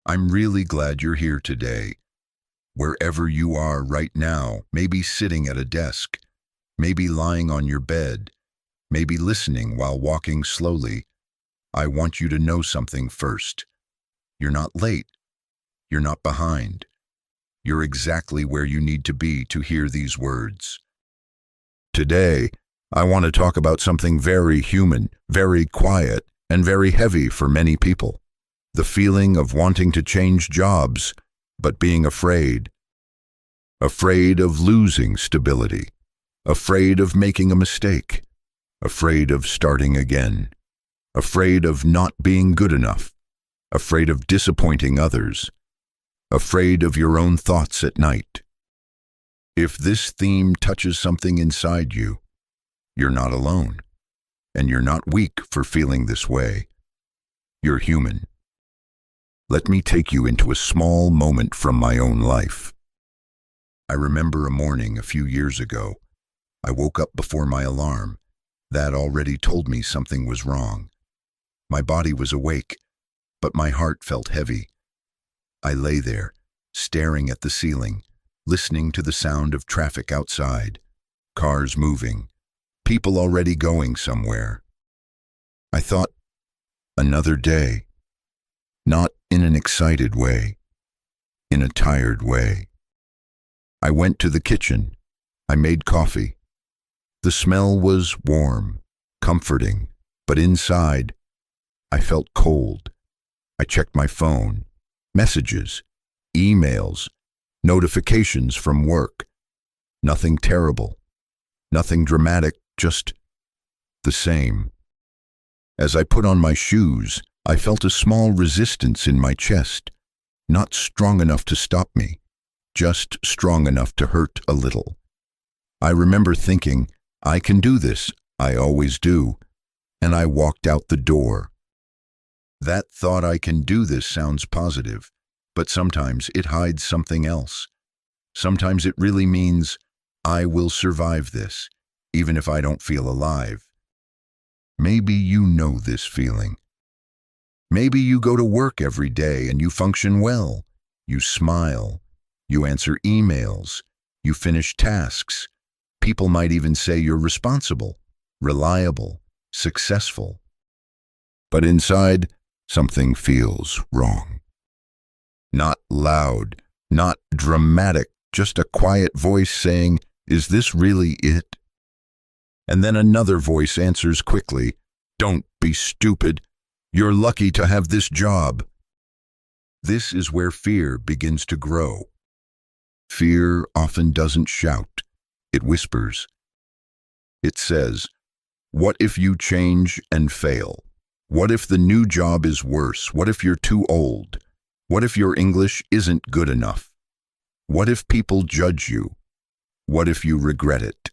I'm really glad you're here today. Wherever you are right now, maybe sitting at a desk, maybe lying on your bed, maybe listening while walking slowly, I want you to know something first. You're not late. You're not behind. You're exactly where you need to be to hear these words. Today, I want to talk about something very human, very quiet, and very heavy for many people. The feeling of wanting to change jobs, but being afraid. Afraid of losing stability. Afraid of making a mistake. Afraid of starting again. Afraid of not being good enough. Afraid of disappointing others. Afraid of your own thoughts at night. If this theme touches something inside you, you're not alone, and you're not weak for feeling this way. You're human. Let me take you into a small moment from my own life. I remember a morning a few years ago. I woke up before my alarm. That already told me something was wrong. My body was awake, but my heart felt heavy. I lay there, staring at the ceiling, listening to the sound of traffic outside, cars moving, people already going somewhere. I thought, another day. Not in an excited way, in a tired way. I went to the kitchen. I made coffee. The smell was warm, comforting, but inside, I felt cold. I checked my phone, messages, emails, notifications from work. Nothing terrible, nothing dramatic, just the same. As I put on my shoes, I felt a small resistance in my chest, not strong enough to stop me, just strong enough to hurt a little. I remember thinking, I can do this, I always do, and I walked out the door. That thought I can do this sounds positive, but sometimes it hides something else. Sometimes it really means, I will survive this, even if I don't feel alive. Maybe you know this feeling. Maybe you go to work every day and you function well. You smile. You answer emails. You finish tasks. People might even say you're responsible, reliable, successful. But inside, something feels wrong. Not loud, not dramatic, just a quiet voice saying, "Is this really it?" And then another voice answers quickly, "Don't be stupid. You're lucky to have this job." This is where fear begins to grow. Fear often doesn't shout, it whispers. It says, what if you change and fail? What if the new job is worse? What if you're too old? What if your English isn't good enough? What if people judge you? What if you regret it?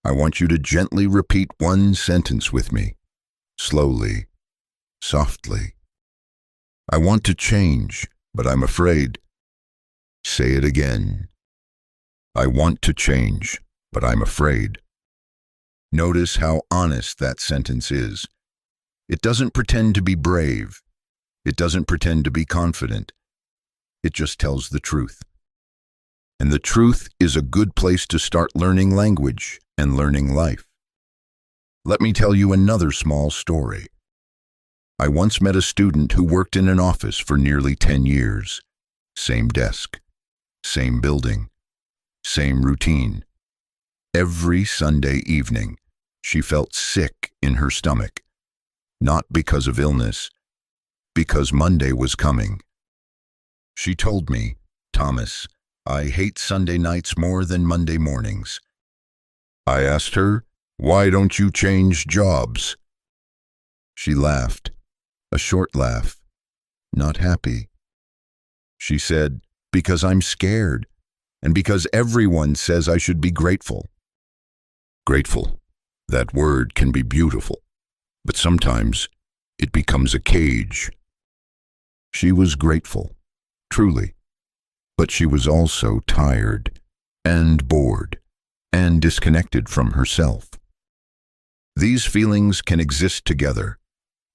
I want you to gently repeat one sentence with me, slowly. Softly. I want to change, but I'm afraid. Say it again. I want to change, but I'm afraid. Notice how honest that sentence is. It doesn't pretend to be brave. It doesn't pretend to be confident. It just tells the truth. And the truth is a good place to start learning language and learning life. Let me tell you another small story. I once met a student who worked in an office for nearly 10 years. Same desk, same building, same routine. Every Sunday evening, she felt sick in her stomach. Not because of illness, because Monday was coming. She told me, "Thomas, I hate Sunday nights more than Monday mornings." I asked her, "Why don't you change jobs?" She laughed. A short laugh, not happy. She said, "Because I'm scared, and because everyone says I should be grateful." Grateful. That word can be beautiful, but sometimes it becomes a cage. She was grateful, truly, but she was also tired and bored and disconnected from herself. These feelings can exist together.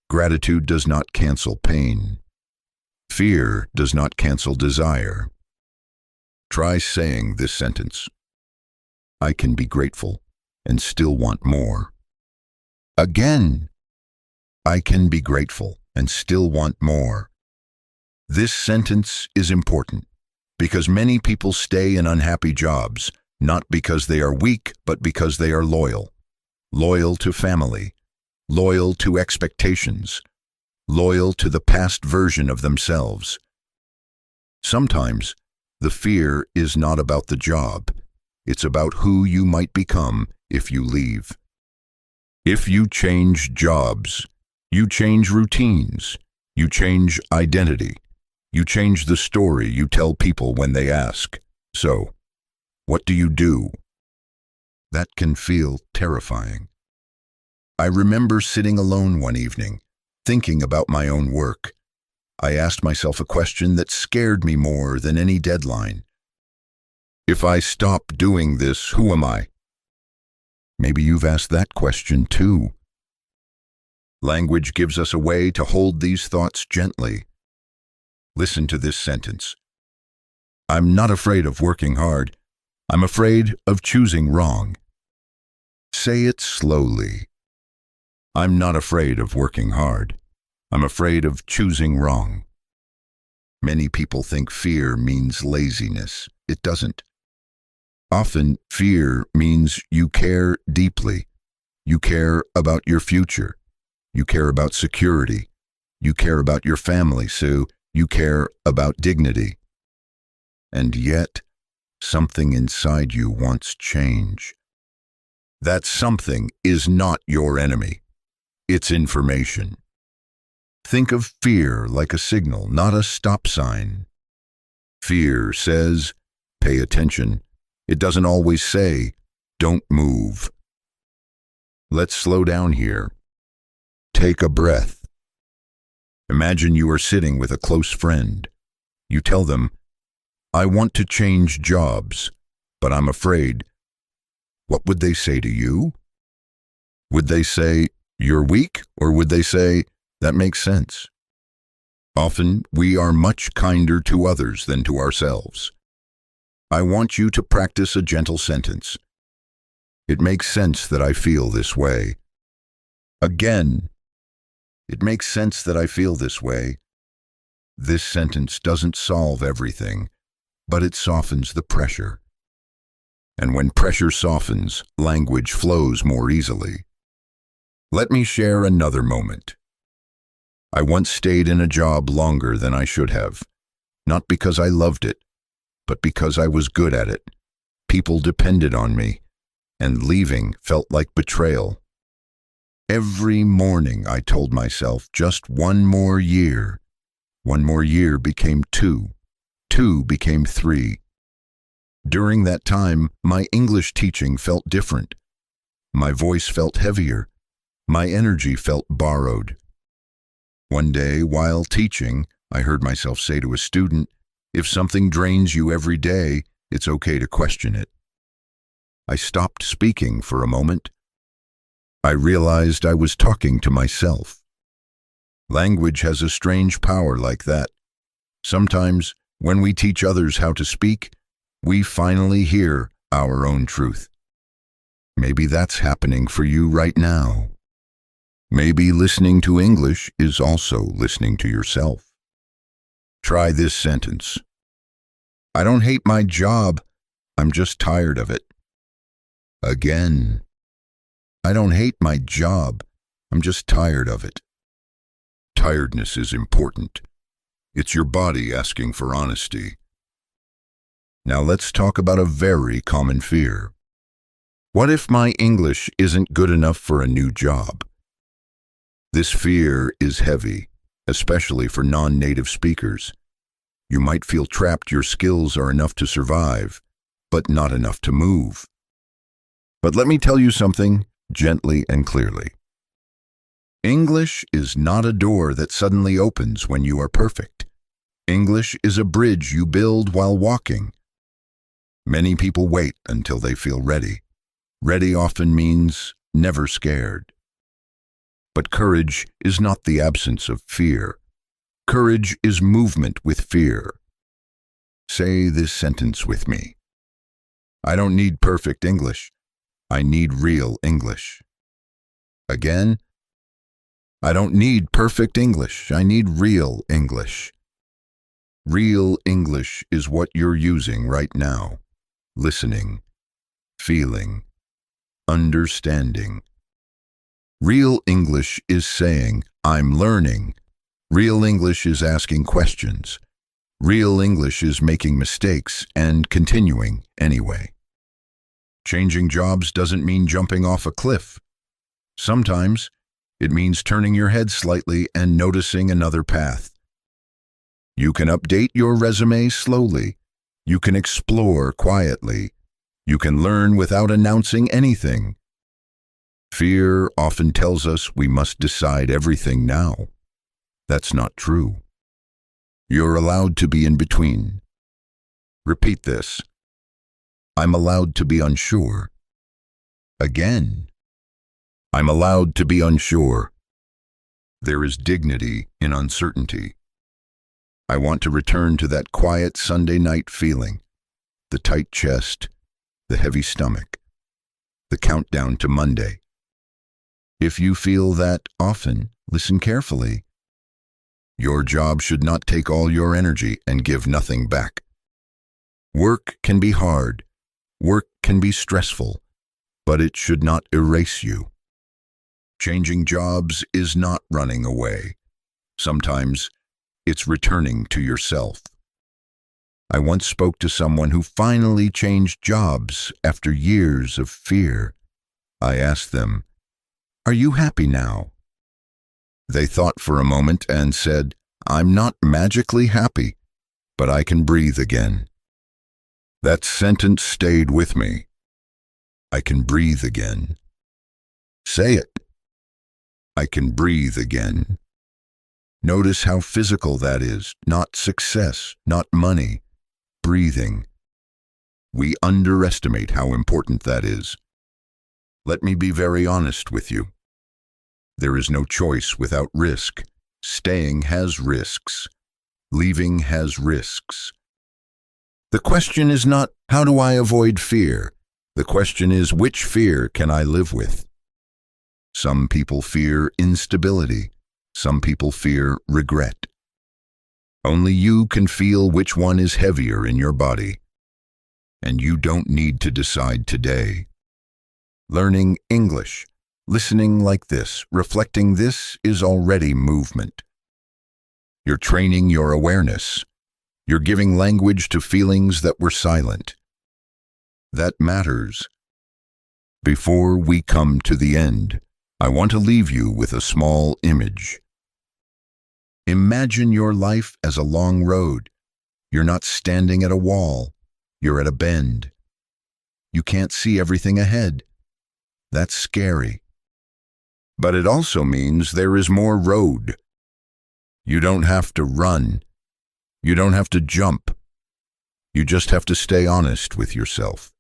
Gratitude does not cancel pain. Fear does not cancel desire. Try saying this sentence. I can be grateful and still want more. Again, I can be grateful and still want more. This sentence is important because many people stay in unhappy jobs, not because they are weak, but because they are loyal. Loyal to family, loyal to expectations, loyal to the past version of themselves. Sometimes, the fear is not about the job. It's about who you might become if you leave. If you change jobs, you change routines, you change identity, you change the story you tell people when they ask, so, what do you do? That can feel terrifying. I remember sitting alone one evening, thinking about my own work. I asked myself a question that scared me more than any deadline. If I stop doing this, who am I? Maybe you've asked that question too. Language gives us a way to hold these thoughts gently. Listen to this sentence. I'm not afraid of working hard. I'm afraid of choosing wrong. Say it slowly. I'm not afraid of working hard. I'm afraid of choosing wrong. Many people think fear means laziness. It doesn't. Often, fear means you care deeply. You care about your future. You care about security. You care about your family, so you care about dignity. And yet, something inside you wants change. That something is not your enemy. It's information. Think of fear like a signal, not a stop sign. Fear says, pay attention. It doesn't always say, don't move. Let's slow down here. Take a breath. Imagine you are sitting with a close friend. You tell them, I want to change jobs, but I'm afraid. What would they say to you? Would they say, you're weak, or would they say, that makes sense? Often, we are much kinder to others than to ourselves. I want you to practice a gentle sentence. It makes sense that I feel this way. Again, it makes sense that I feel this way. This sentence doesn't solve everything, but it softens the pressure. And when pressure softens, language flows more easily. Let me share another moment. I once stayed in a job longer than I should have, not because I loved it, but because I was good at it. People depended on me, and leaving felt like betrayal. Every morning I told myself just one more year. One more year became 2. 2 became 3. During that time, my English teaching felt different. My voice felt heavier. My energy felt borrowed. One day, while teaching, I heard myself say to a student, if something drains you every day, it's okay to question it. I stopped speaking for a moment. I realized I was talking to myself. Language has a strange power like that. Sometimes, when we teach others how to speak, we finally hear our own truth. Maybe that's happening for you right now. Maybe listening to English is also listening to yourself. Try this sentence. I don't hate my job, I'm just tired of it. Again. I don't hate my job, I'm just tired of it. Tiredness is important. It's your body asking for honesty. Now let's talk about a very common fear. What if my English isn't good enough for a new job? This fear is heavy, especially for non-native speakers. You might feel trapped. Your skills are enough to survive, but not enough to move. But let me tell you something gently and clearly. English is not a door that suddenly opens when you are perfect. English is a bridge you build while walking. Many people wait until they feel ready. Ready often means never scared. But courage is not the absence of fear. Courage is movement with fear. Say this sentence with me. I don't need perfect English. I need real English. Again, I don't need perfect English. I need real English. Real English is what you're using right now. Listening, feeling, understanding. Real English is saying, I'm learning. Real English is asking questions. Real English is making mistakes and continuing anyway. Changing jobs doesn't mean jumping off a cliff. Sometimes it means turning your head slightly and noticing another path. You can update your resume slowly. You can explore quietly. You can learn without announcing anything. Fear often tells us we must decide everything now. That's not true. You're allowed to be in between. Repeat this. I'm allowed to be unsure. Again. I'm allowed to be unsure. There is dignity in uncertainty. I want to return to that quiet Sunday night feeling, the tight chest, the heavy stomach, the countdown to Monday. If you feel that often, listen carefully. Your job should not take all your energy and give nothing back. Work can be hard. Work can be stressful, but it should not erase you. Changing jobs is not running away. Sometimes it's returning to yourself. I once spoke to someone who finally changed jobs after years of fear. I asked them, "Are you happy now?" They thought for a moment and said, "I'm not magically happy, but I can breathe again." That sentence stayed with me. I can breathe again. Say it. I can breathe again. Notice how physical that is, not success, not money. Breathing. We underestimate how important that is. Let me be very honest with you. There is no choice without risk. Staying has risks. Leaving has risks. The question is not, how do I avoid fear? The question is, which fear can I live with? Some people fear instability. Some people fear regret. Only you can feel which one is heavier in your body. And you don't need to decide today. Learning English, listening like this, reflecting this is already movement. You're training your awareness. You're giving language to feelings that were silent. That matters. Before we come to the end, I want to leave you with a small image. Imagine your life as a long road. You're not standing at a wall. You're at a bend. You can't see everything ahead. That's scary. But it also means there is more road. You don't have to run. You don't have to jump. You just have to stay honest with yourself.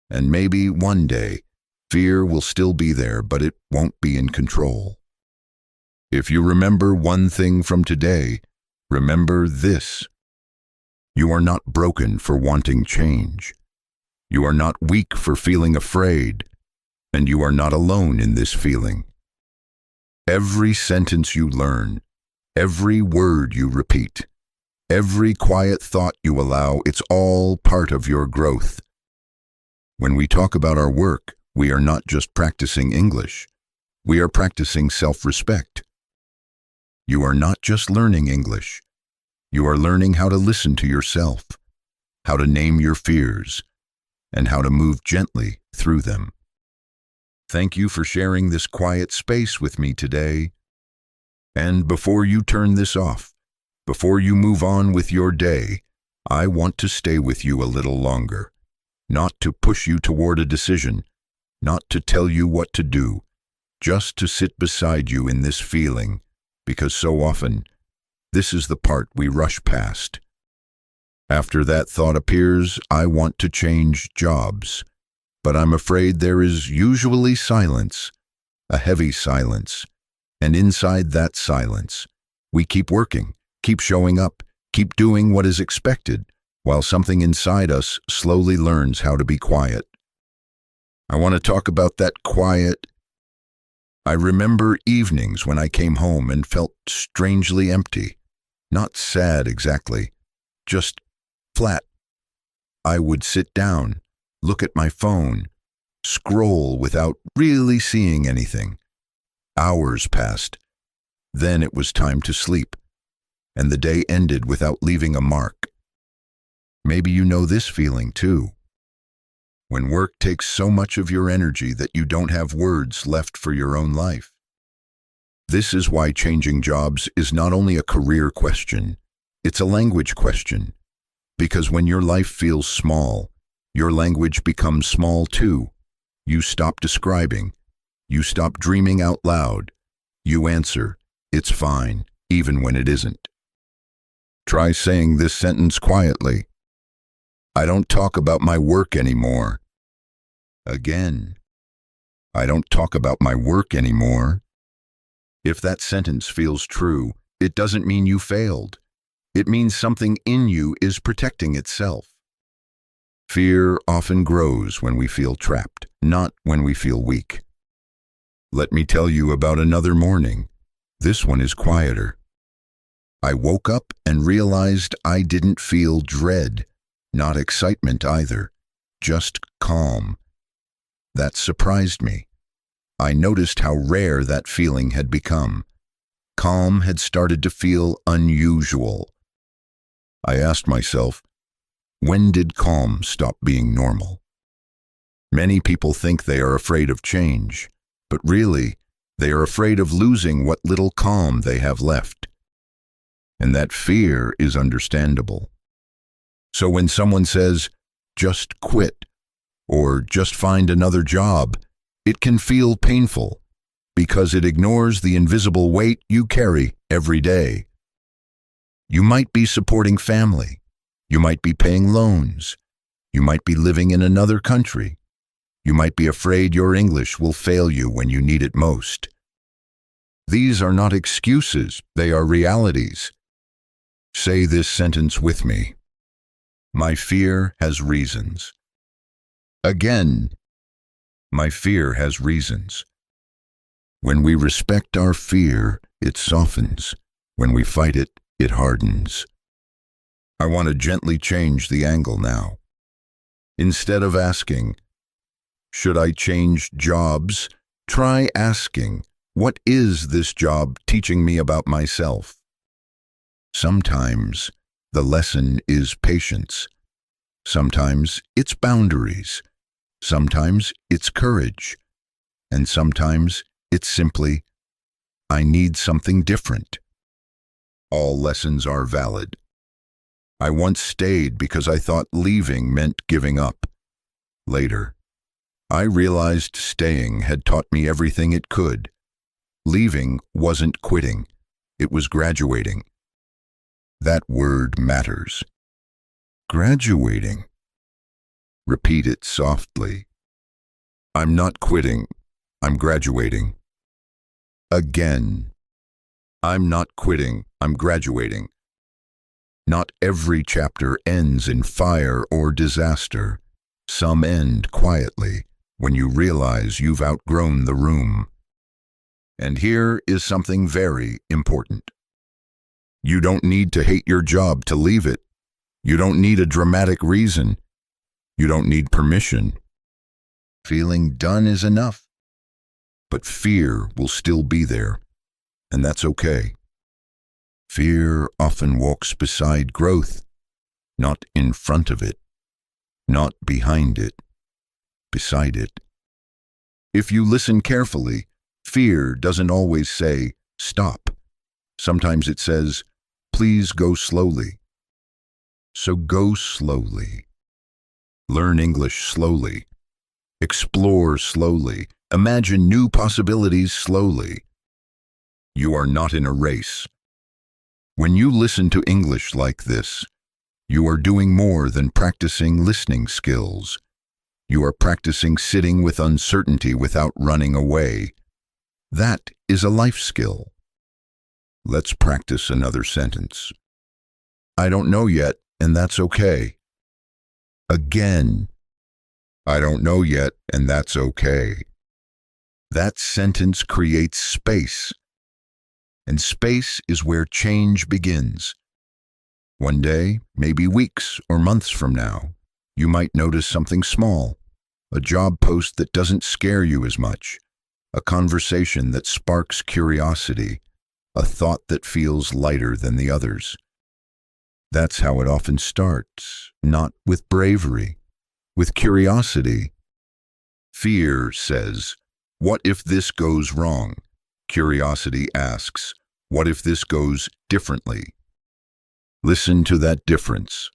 And maybe one day, fear will still be there, but it won't be in control. If you remember one thing from today, remember this. You are not broken for wanting change. You are not weak for feeling afraid, and you are not alone in this feeling. Every sentence you learn, every word you repeat, every quiet thought you allow, it's all part of your growth. When we talk about our work, we are not just practicing English. We are practicing self-respect. You are not just learning English. You are learning how to listen to yourself, how to name your fears, and how to move gently through them. Thank you for sharing this quiet space with me today. And before you turn this off, before you move on with your day, I want to stay with you a little longer, not to push you toward a decision, not to tell you what to do, just to sit beside you in this feeling, because so often, this is the part we rush past. After that thought appears, I want to change jobs, but I'm afraid there is usually silence, a heavy silence, and inside that silence, We keep working, keep showing up, keep doing what is expected, while something inside us slowly learns how to be quiet. I want to talk about that quiet. I remember evenings when I came home and felt strangely empty. Not sad exactly, just flat. I would sit down, look at my phone, scroll without really seeing anything. Hours passed. Then it was time to sleep, and the day ended without leaving a mark. Maybe you know this feeling too. When work takes so much of your energy that you don't have words left for your own life. This is why changing jobs is not only a career question, it's a language question. Because when your life feels small, your language becomes small too. You stop describing. You stop dreaming out loud. You answer, "It's fine," even when it isn't. Try saying this sentence quietly. I don't talk about my work anymore. Again. I don't talk about my work anymore. If that sentence feels true, it doesn't mean you failed. It means something in you is protecting itself. Fear often grows when we feel trapped, not when we feel weak. Let me tell you about another morning. This one is quieter. I woke up and realized I didn't feel dread, not excitement either, just calm. That surprised me. I noticed how rare that feeling had become. Calm had started to feel unusual. I asked myself, when did calm stop being normal? Many people think they are afraid of change, but really, they are afraid of losing what little calm they have left. And that fear is understandable. So when someone says, just quit, or just find another job, it can feel painful because it ignores the invisible weight you carry every day. You might be supporting family. You might be paying loans. You might be living in another country. You might be afraid your English will fail you when you need it most. These are not excuses, they are realities. Say this sentence with me. My fear has reasons. Again, my fear has reasons. When we respect our fear, it softens. When we fight it, it hardens. I want to gently change the angle now. Instead of asking, should I change jobs? Try asking, what is this job teaching me about myself? Sometimes the lesson is patience. Sometimes it's boundaries. Sometimes it's courage. And sometimes it's simply, I need something different. All lessons are valid. I once stayed because I thought leaving meant giving up. Later, I realized staying had taught me everything it could. Leaving wasn't quitting. It was graduating. That word matters. Graduating. Repeat it softly. I'm not quitting. I'm graduating. Again. I'm not quitting. I'm graduating. Not every chapter ends in fire or disaster. Some end quietly when you realize you've outgrown the room. And here is something very important. You don't need to hate your job to leave it. You don't need a dramatic reason. You don't need permission. Feeling done is enough. But fear will still be there, and that's okay. Fear often walks beside growth, not in front of it, not behind it, beside it. If you listen carefully, fear doesn't always say, stop. Sometimes it says, please go slowly. So go slowly. Learn English slowly. Explore slowly. Imagine new possibilities slowly. You are not in a race. When you listen to English like this, you are doing more than practicing listening skills. You are practicing sitting with uncertainty without running away. That is a life skill. Let's practice another sentence. I don't know yet, and that's okay. Again. I don't know yet, and that's okay. That sentence creates space, and space is where change begins. One day, maybe weeks or months from now, you might notice something small, a job post that doesn't scare you as much, a conversation that sparks curiosity, a thought that feels lighter than the others. That's how it often starts, not with bravery, with curiosity. Fear says, what if this goes wrong? Curiosity asks, what if this goes differently? Listen to that difference.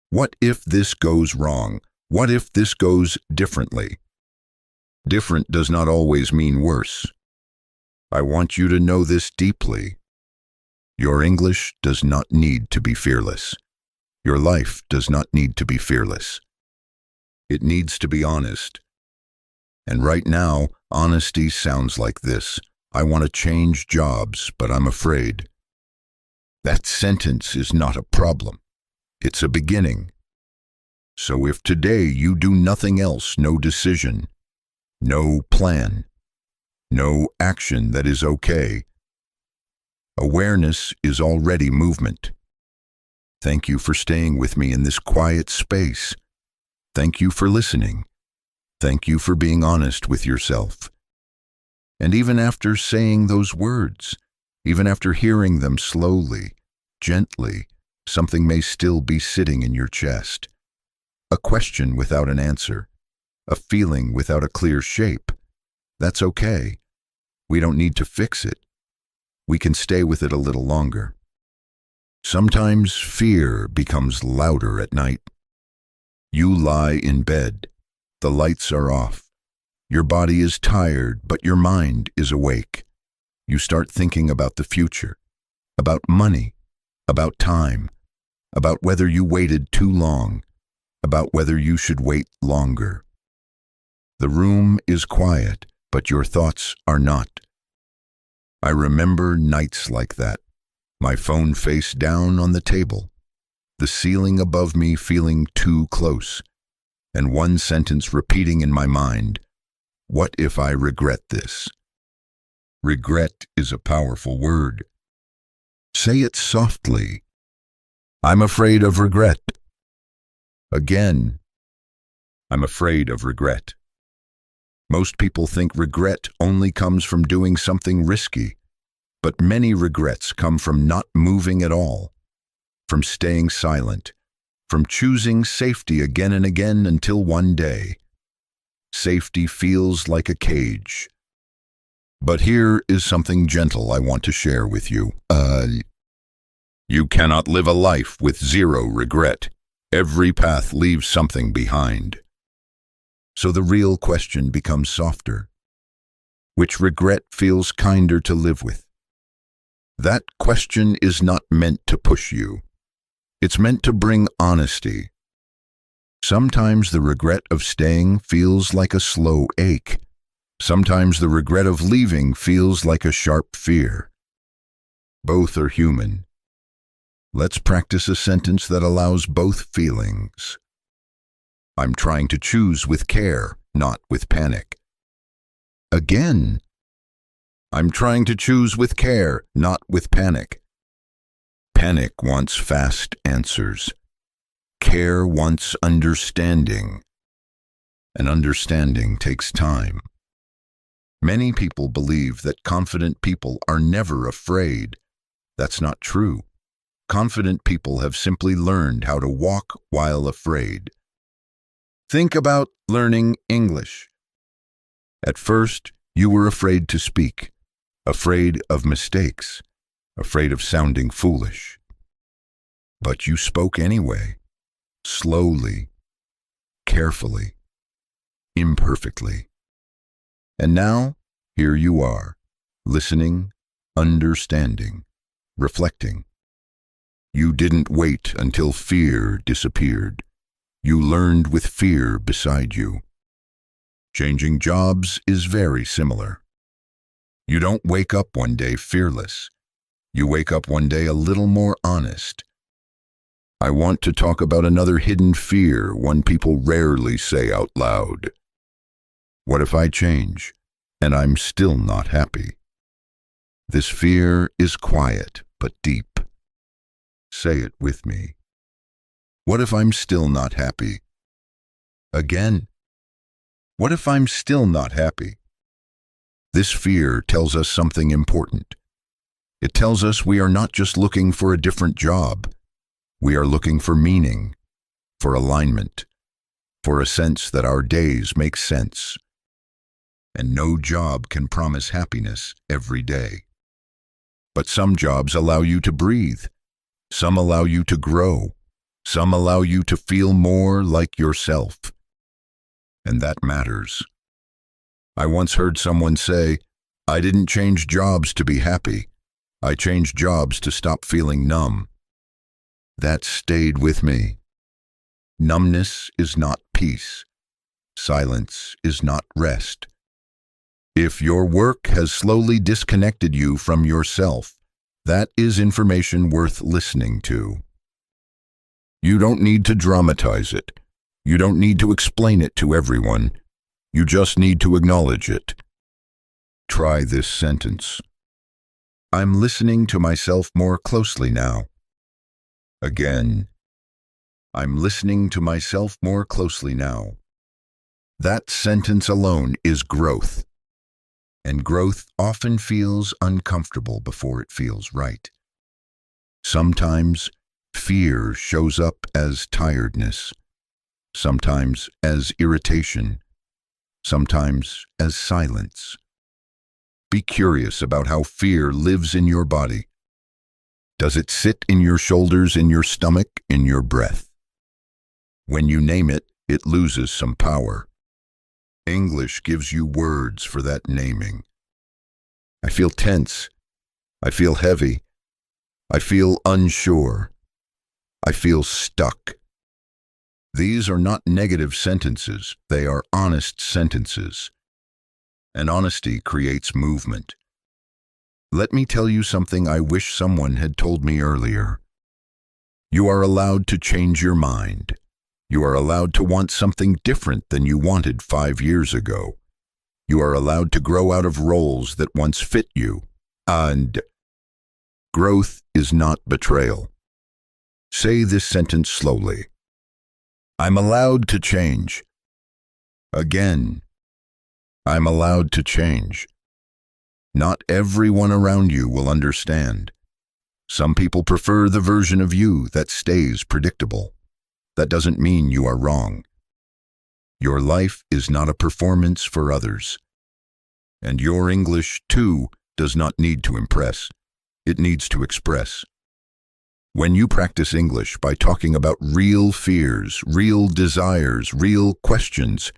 What if this goes wrong? What if this goes differently? Different does not always mean worse. I want you to know this deeply. Your English does not need to be fearless. Your life does not need to be fearless. It needs to be honest. And right now, honesty sounds like this. I want to change jobs, but I'm afraid. That sentence is not a problem. It's a beginning. So if today you do nothing else, no decision, no plan, no action that is okay, awareness is already movement. Thank you for staying with me in this quiet space. Thank you for listening. Thank you for being honest with yourself. And even after saying those words, even after hearing them slowly, gently, something may still be sitting in your chest. A question without an answer, a feeling without a clear shape. That's okay. We don't need to fix it. We can stay with it a little longer. Sometimes fear becomes louder at night. You lie in bed. The lights are off. Your body is tired, but your mind is awake. You start thinking about the future, about money, about time, about whether you waited too long, about whether you should wait longer. The room is quiet, but your thoughts are not. I remember nights like that, my phone face down on the table, the ceiling above me feeling too close, and one sentence repeating in my mind, what if I regret this? Regret is a powerful word. Say it softly. I'm afraid of regret. Again, I'm afraid of regret. Most people think regret only comes from doing something risky, but many regrets come from not moving at all, from staying silent, from choosing safety again and again until one day, safety feels like a cage. But here is something gentle I want to share with you. You cannot live a life with zero regret. Every path leaves something behind. So the real question becomes softer. Which regret feels kinder to live with? That question is not meant to push you. It's meant to bring honesty. Sometimes the regret of staying feels like a slow ache. Sometimes the regret of leaving feels like a sharp fear. Both are human. Let's practice a sentence that allows both feelings. I'm trying to choose with care, not with panic. Again, I'm trying to choose with care, not with panic. Panic wants fast answers. Care wants understanding. And understanding takes time. Many people believe that confident people are never afraid. That's not true. Confident people have simply learned how to walk while afraid. Think about learning English. At first, you were afraid to speak, afraid of mistakes, afraid of sounding foolish. But you spoke anyway, slowly, carefully, imperfectly. And now, here you are, listening, understanding, reflecting. You didn't wait until fear disappeared. You learned with fear beside you. Changing jobs is very similar. You don't wake up one day fearless. You wake up one day a little more honest. I want to talk about another hidden fear, one people rarely say out loud. What if I change and I'm still not happy? This fear is quiet but deep. Say it with me. What if I'm still not happy? Again. What if I'm still not happy? This fear tells us something important. It tells us we are not just looking for a different job. We are looking for meaning, for alignment, for a sense that our days make sense. And no job can promise happiness every day. But some jobs allow you to breathe. Some allow you to grow. Some allow you to feel more like yourself. And that matters. I once heard someone say, I didn't change jobs to be happy. I changed jobs to stop feeling numb. That stayed with me. Numbness is not peace. Silence is not rest. If your work has slowly disconnected you from yourself, that is information worth listening to. You don't need to dramatize it. You don't need to explain it to everyone. You just need to acknowledge it. Try this sentence. I'm listening to myself more closely now. Again. I'm listening to myself more closely now. That sentence alone is growth. And growth often feels uncomfortable before it feels right. Sometimes fear shows up as tiredness, sometimes as irritation, sometimes as silence. Be curious about how fear lives in your body. Does it sit in your shoulders, in your stomach, in your breath? When you name it, it loses some power. English gives you words for that naming. I feel tense. I feel heavy. I feel unsure. I feel stuck. These are not negative sentences. They are honest sentences. And honesty creates movement. Let me tell you something I wish someone had told me earlier. You are allowed to change your mind. You are allowed to want something different than you wanted 5 years ago. You are allowed to grow out of roles that once fit you. And growth is not betrayal. Say this sentence slowly. I'm allowed to change. Again. I'm allowed to change. Not everyone around you will understand. Some people prefer the version of you that stays predictable. That doesn't mean you are wrong. Your life is not a performance for others. And your English, too, does not need to impress. It needs to express. When you practice English by talking about real fears, real desires, real questions,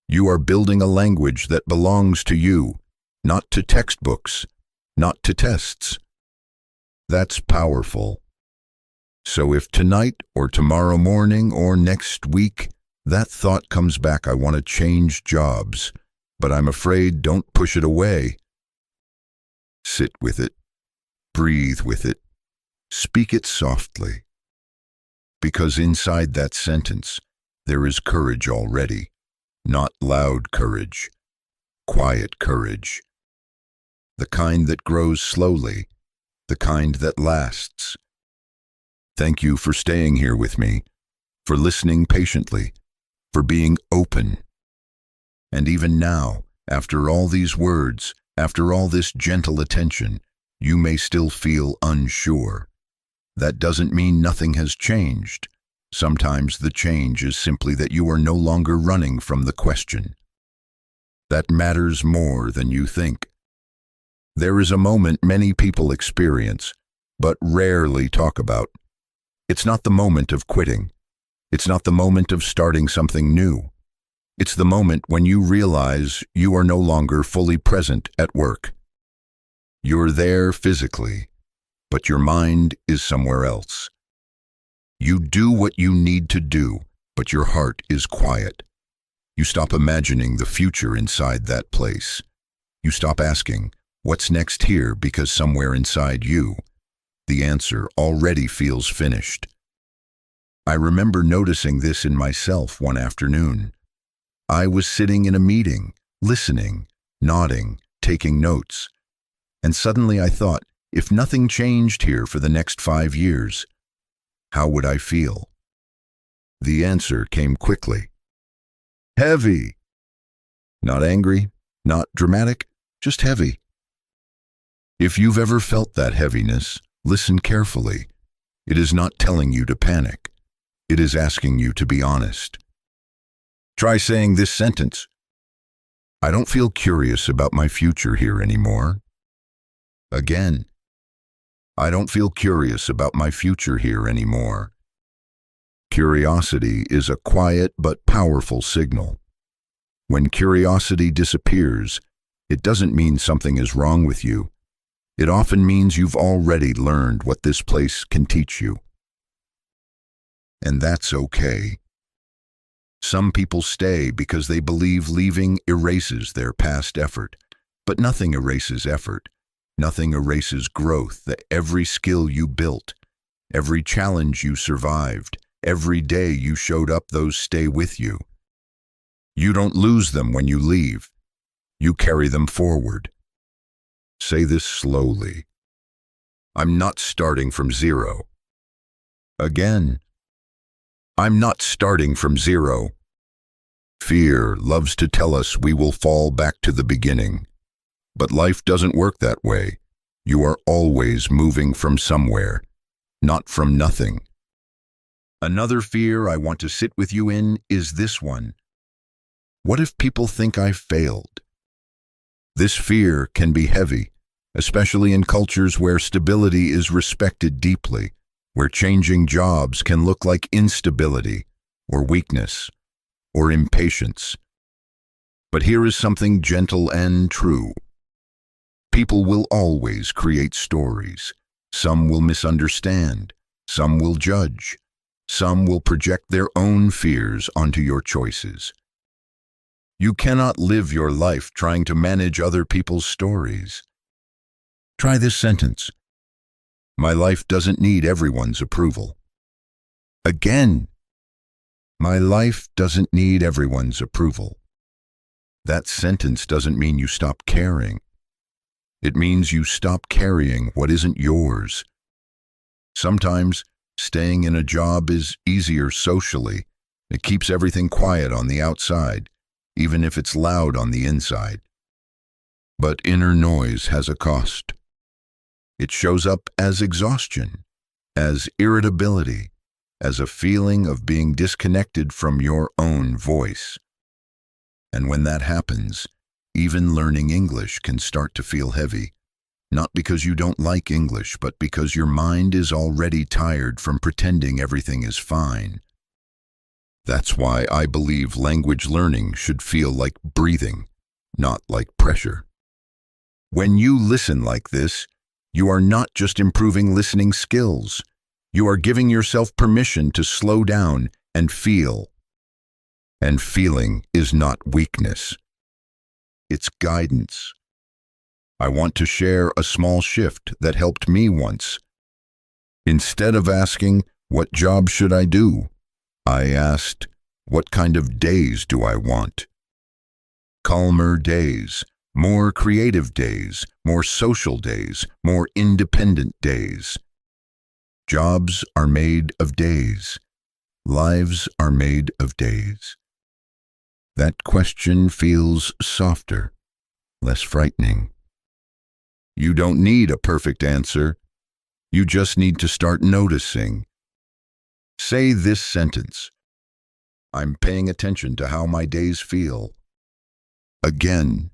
you are building a language that belongs to you, not to textbooks, not to tests. That's powerful. So if tonight or tomorrow morning or next week, that thought comes back, I want to change jobs, but I'm afraid, don't push it away. Sit with it. Breathe with it. Speak it softly. Because inside that sentence, there is courage already. Not loud courage. Quiet courage. The kind that grows slowly. The kind that lasts. Thank you for staying here with me, for listening patiently, for being open. And even now, after all these words, after all this gentle attention, you may still feel unsure. That doesn't mean nothing has changed. Sometimes the change is simply that you are no longer running from the question. That matters more than you think. There is a moment many people experience, but rarely talk about. It's not the moment of quitting. It's not the moment of starting something new. It's the moment when you realize you are no longer fully present at work. You're there physically, but your mind is somewhere else. You do what you need to do, but your heart is quiet. You stop imagining the future inside that place. You stop asking, what's next here, because somewhere inside you, the answer already feels finished. I remember noticing this in myself one afternoon. I was sitting in a meeting, listening, nodding, taking notes, and suddenly I thought, if nothing changed here for the next 5 years, how would I feel? The answer came quickly. Heavy. Not angry, not dramatic, just heavy. If you've ever felt that heaviness, listen carefully. It is not telling you to panic. It is asking you to be honest. Try saying this sentence. I don't feel curious about my future here anymore. Again. I don't feel curious about my future here anymore. Curiosity is a quiet but powerful signal. When curiosity disappears, it doesn't mean something is wrong with you. It often means you've already learned what this place can teach you. And that's okay. Some people stay because they believe leaving erases their past effort, but nothing erases effort. Nothing erases growth. That every skill you built, every challenge you survived, every day you showed up, those stay with you. You don't lose them when you leave. You carry them forward. Say this slowly. I'm not starting from zero. Again. I'm not starting from zero. Fear loves to tell us we will fall back to the beginning. But life doesn't work that way. You are always moving from somewhere, not from nothing. Another fear I want to sit with you in is this one. What if people think I failed? This fear can be heavy, especially in cultures where stability is respected deeply, where changing jobs can look like instability, or weakness, or impatience. But here is something gentle and true. People will always create stories. Some will misunderstand. Some will judge. Some will project their own fears onto your choices. You cannot live your life trying to manage other people's stories. Try this sentence. My life doesn't need everyone's approval. Again. My life doesn't need everyone's approval. That sentence doesn't mean you stop caring. It means you stop carrying what isn't yours. Sometimes staying in a job is easier socially. It keeps everything quiet on the outside, even if it's loud on the inside. But inner noise has a cost. It shows up as exhaustion, as irritability, as a feeling of being disconnected from your own voice. And when that happens, even learning English can start to feel heavy, not because you don't like English, but because your mind is already tired from pretending everything is fine. That's why I believe language learning should feel like breathing, not like pressure. When you listen like this, you are not just improving listening skills. You are giving yourself permission to slow down and feel. And feeling is not weakness. It's guidance. I want to share a small shift that helped me once. Instead of asking, what job should I do? I asked, what kind of days do I want? Calmer days, more creative days, more social days, more independent days. Jobs are made of days. Lives are made of days. That question feels softer, less frightening. You don't need a perfect answer. You just need to start noticing. Say this sentence. I'm paying attention to how my days feel. Again.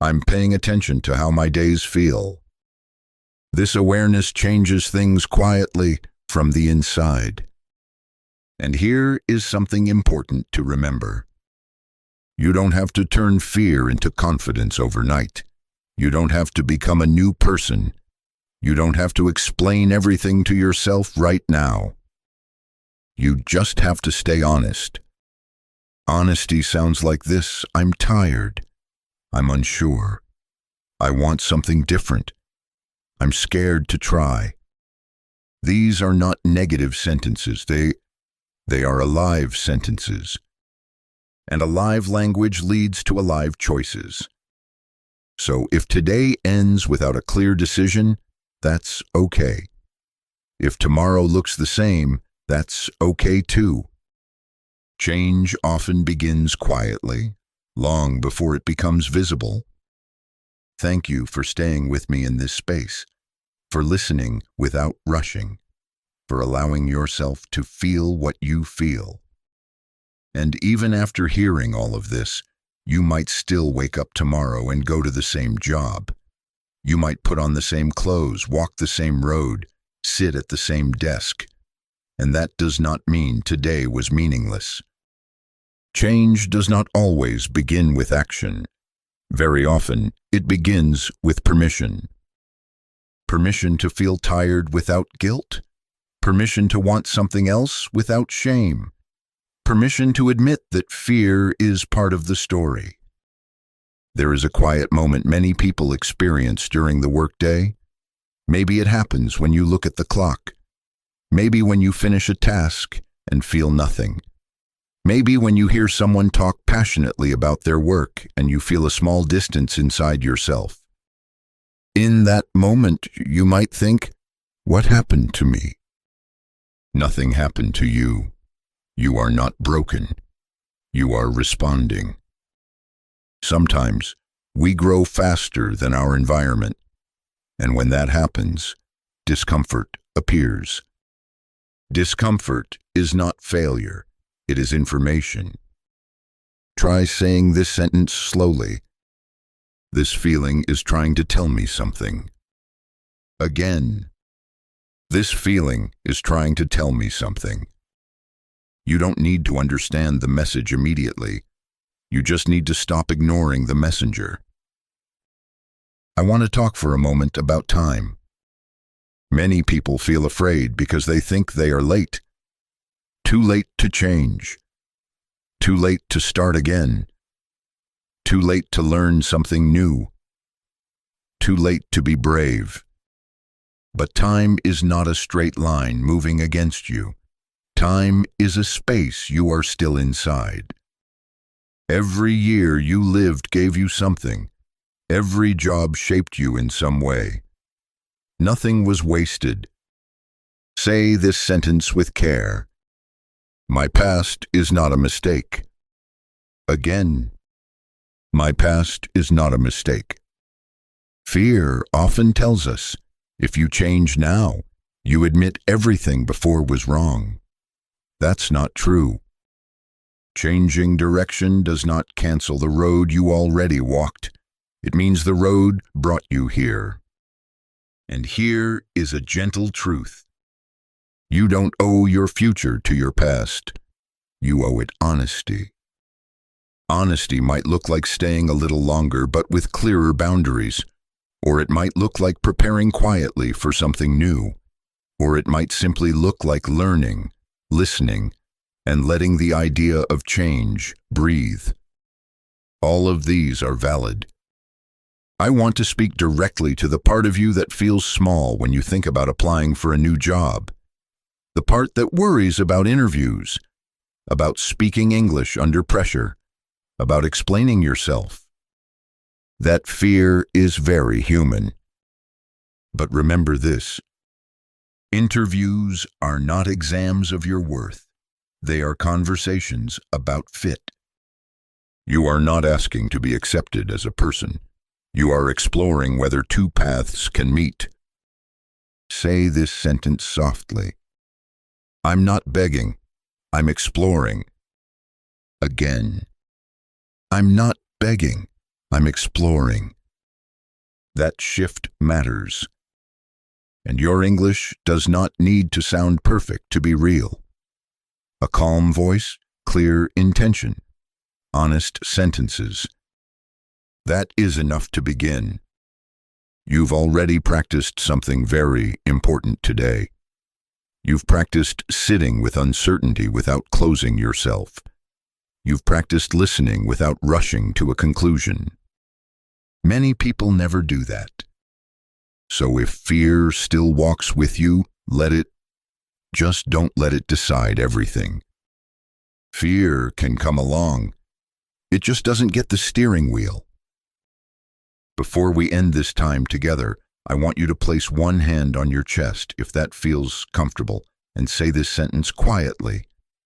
I'm paying attention to how my days feel. This awareness changes things quietly from the inside. And here is something important to remember. You don't have to turn fear into confidence overnight. You don't have to become a new person. You don't have to explain everything to yourself right now. You just have to stay honest. Honesty sounds like this. I'm tired. I'm unsure. I want something different. I'm scared to try. These are not negative sentences. They are alive sentences. And alive language leads to alive choices. So if today ends without a clear decision, that's okay. If tomorrow looks the same, that's okay too. Change often begins quietly, long before it becomes visible. Thank you for staying with me in this space, for listening without rushing, for allowing yourself to feel what you feel. And even after hearing all of this, you might still wake up tomorrow and go to the same job. You might put on the same clothes, walk the same road, sit at the same desk. And that does not mean today was meaningless. Change does not always begin with action. Very often, it begins with permission. Permission to feel tired without guilt. Permission to want something else without shame. Permission to admit that fear is part of the story. There is a quiet moment many people experience during the workday. Maybe it happens when you look at the clock. Maybe when you finish a task and feel nothing. Maybe when you hear someone talk passionately about their work and you feel a small distance inside yourself. In that moment, you might think, "What happened to me?" Nothing happened to you. You are not broken. You are responding. Sometimes, we grow faster than our environment, and when that happens, discomfort appears. Discomfort is not failure. It is information. Try saying this sentence slowly. This feeling is trying to tell me something. Again. This feeling is trying to tell me something. You don't need to understand the message immediately. You just need to stop ignoring the messenger. I want to talk for a moment about time. Many people feel afraid because they think they are late. Too late to change. Too late to start again. Too late to learn something new. Too late to be brave. But time is not a straight line moving against you. Time is a space you are still inside. Every year you lived gave you something. Every job shaped you in some way. Nothing was wasted. Say this sentence with care. My past is not a mistake. Again. My past is not a mistake. Fear often tells us, if you change now, you admit everything before was wrong. That's not true. Changing direction does not cancel the road you already walked. It means the road brought you here. And here is a gentle truth. You don't owe your future to your past. You owe it honesty. Honesty might look like staying a little longer, but with clearer boundaries. Or it might look like preparing quietly for something new. Or it might simply look like learning, listening, and letting the idea of change breathe. All of these are valid. I want to speak directly to the part of you that feels small when you think about applying for a new job. The part that worries about interviews, about speaking English under pressure, about explaining yourself. That fear is very human. But remember this. Interviews are not exams of your worth. They are conversations about fit. You are not asking to be accepted as a person. You are exploring whether two paths can meet. Say this sentence softly. I'm not begging. I'm exploring. Again. I'm not begging. I'm exploring. That shift matters. And your English does not need to sound perfect to be real. A calm voice, clear intention, honest sentences. That is enough to begin. You've already practiced something very important today. You've practiced sitting with uncertainty without closing yourself. You've practiced listening without rushing to a conclusion. Many people never do that. So if fear still walks with you, let it Just don't let it decide everything. Fear can come along. It just doesn't get the steering wheel. Before we end this time together, I want you to place one hand on your chest, if that feels comfortable, and say this sentence quietly,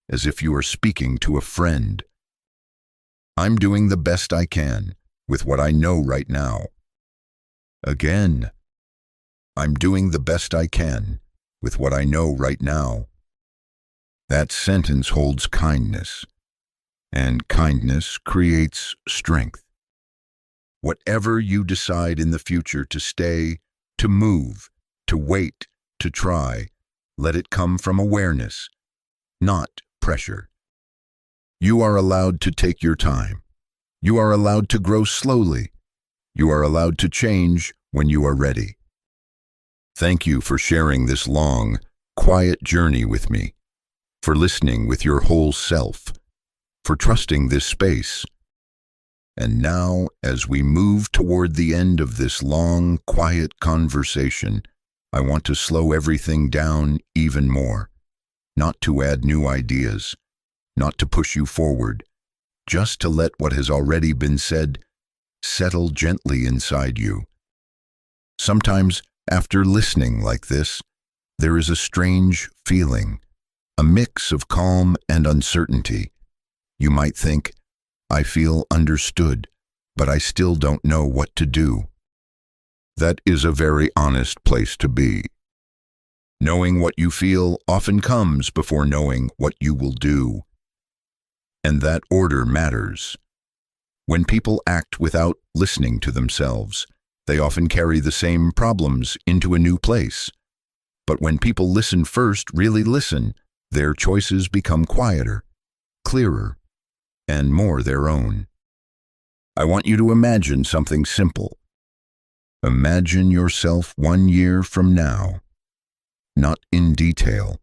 as if you are speaking to a friend. I'm doing the best I can with what I know right now. Again, I'm doing the best I can with what I know right now. That sentence holds kindness, and kindness creates strength. Whatever you decide in the future to stay, to move, to wait, to try, let it come from awareness, not pressure. You are allowed to take your time. You are allowed to grow slowly. You are allowed to change when you are ready. Thank you for sharing this long, quiet journey with me, for listening with your whole self, for trusting this space. And now, as we move toward the end of this long, quiet conversation, I want to slow everything down even more, not to add new ideas, not to push you forward, just to let what has already been said settle gently inside you. Sometimes, after listening like this, there is a strange feeling, a mix of calm and uncertainty. You might think, I feel understood, but I still don't know what to do. That is a very honest place to be. Knowing what you feel often comes before knowing what you will do. And that order matters. When people act without listening to themselves, they often carry the same problems into a new place. But when people listen first, really listen, their choices become quieter, clearer, and more their own. I want you to imagine something simple. Imagine yourself 1 year from now, not in detail.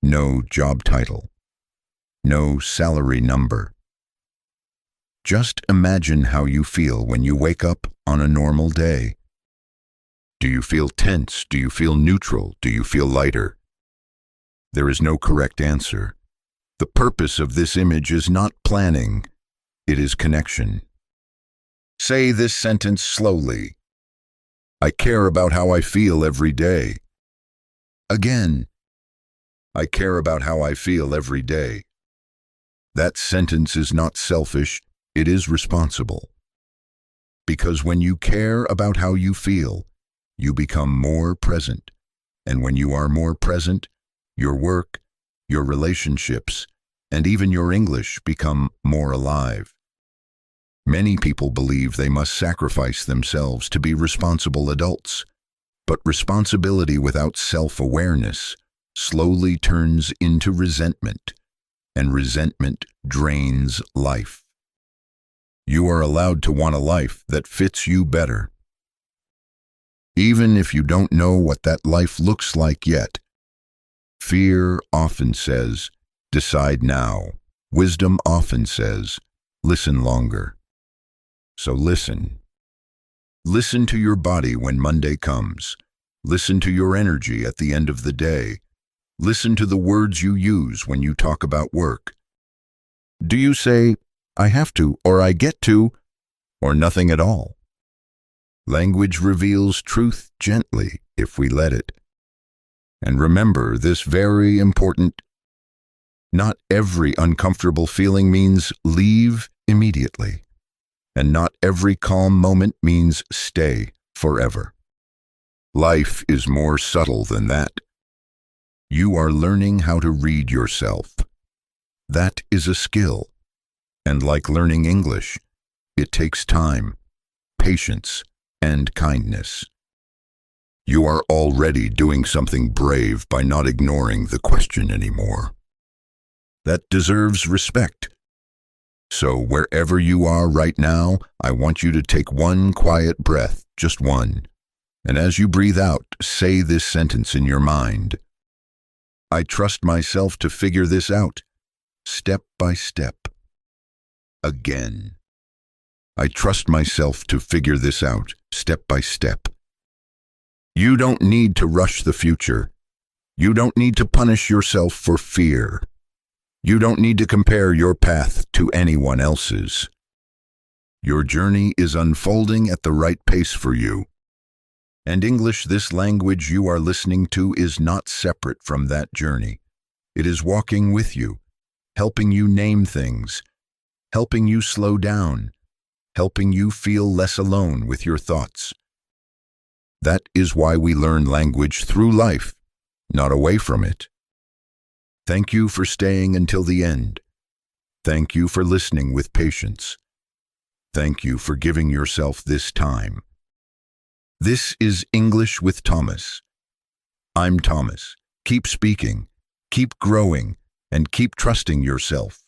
No job title, no salary number. Just imagine how you feel when you wake up on a normal day. Do you feel tense? Do you feel neutral? Do you feel lighter? There is no correct answer. The purpose of this image is not planning, it is connection. Say this sentence slowly. I care about how I feel every day. Again, I care about how I feel every day. That sentence is not selfish, it is responsible. Because when you care about how you feel, you become more present. And when you are more present, your work, your relationships, and even your English become more alive. Many people believe they must sacrifice themselves to be responsible adults, but responsibility without self-awareness slowly turns into resentment, and resentment drains life. You are allowed to want a life that fits you better. Even if you don't know what that life looks like yet. Fear often says, decide now. Wisdom often says, listen longer. So listen. Listen to your body when Monday comes. Listen to your energy at the end of the day. Listen to the words you use when you talk about work. Do you say, I have to, or I get to, or nothing at all? Language reveals truth gently if we let it. And remember this very important: not every uncomfortable feeling means leave immediately, and not every calm moment means stay forever. Life is more subtle than that. You are learning how to read yourself. That is a skill, and like learning English, it takes time, patience, and kindness. You are already doing something brave by not ignoring the question anymore. That deserves respect. So wherever you are right now, I want you to take one quiet breath, just one. And as you breathe out, say this sentence in your mind. I trust myself to figure this out, step by step. Again. I trust myself to figure this out, step by step. You don't need to rush the future. You don't need to punish yourself for fear. You don't need to compare your path to anyone else's. Your journey is unfolding at the right pace for you. And English, this language you are listening to, is not separate from that journey. It is walking with you, helping you name things, helping you slow down, helping you feel less alone with your thoughts. That is why we learn language through life, not away from it. Thank you for staying until the end. Thank you for listening with patience. Thank you for giving yourself this time. This is English with Thomas. I'm Thomas. Keep speaking, keep growing, and keep trusting yourself.